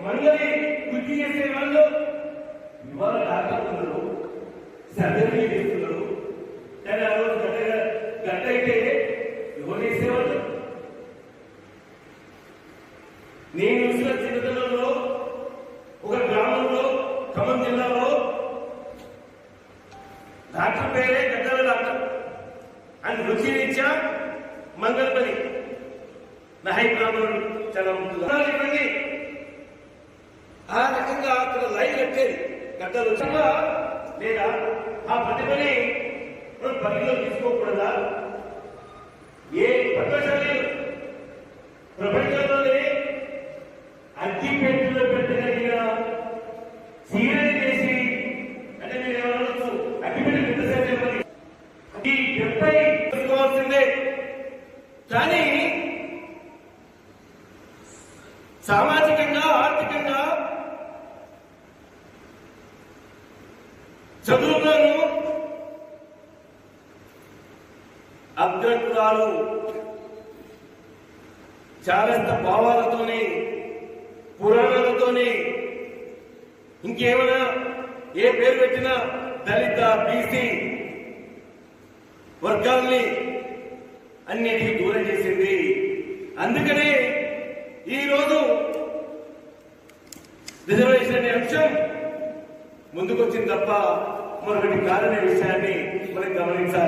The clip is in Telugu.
మంగళి కృషి చేసే వాళ్ళు ఇవాళ డాక్టర్లు సర్జరీ చేస్తున్నారు. కానీ ఆ రోజు గడ్డ అయితే ఎవరు చేసేవాళ్ళు? నేను చూసిన చిన్నతనంలో ఒక గ్రామంలో ఖమ్మం జిల్లాలో డాక్టర్ పేరే గడ్డల డాక్టర్ అని రుచి రీత్యా మంగళపల్లి నహై బ్రాహ్మణుడు చాలా ఉంటుంది. ఆ రకంగా అక్కడ లైన్ కట్టేది గడ్డలు వచ్చాక లేదా ఆ ప్రతిభని మనం పరిధిలో తీసుకోకూడదా? ఏ పద్మశాలి ప్రపంచంలోనే అగ్గి పెట్టిలో పెట్టగలిగిన సీరియల్ చేసి అంటే మీరు ఏమనొచ్చు అగ్గి పెట్టి ఎంతసేపు ఈ 70 తీసుకోవాల్సిందే. కానీ సామాజికంగా ఆర్థికంగా చదువులను అగ్రకులాలు చాలంత భావాలతోనే పురాణాలతోనే ఇంకేమైనా ఏ పేరు పెట్టినా దళిత బీసీ వర్గాల్ని అన్నిటికీ దూరం చేసింది. అందుకనే ఈరోజు రిజర్వేషన్ అనే అంశం ముందుకొచ్చింది తప్ప మరొకటి కాదనే విషయాన్ని మనం గమనించాలి.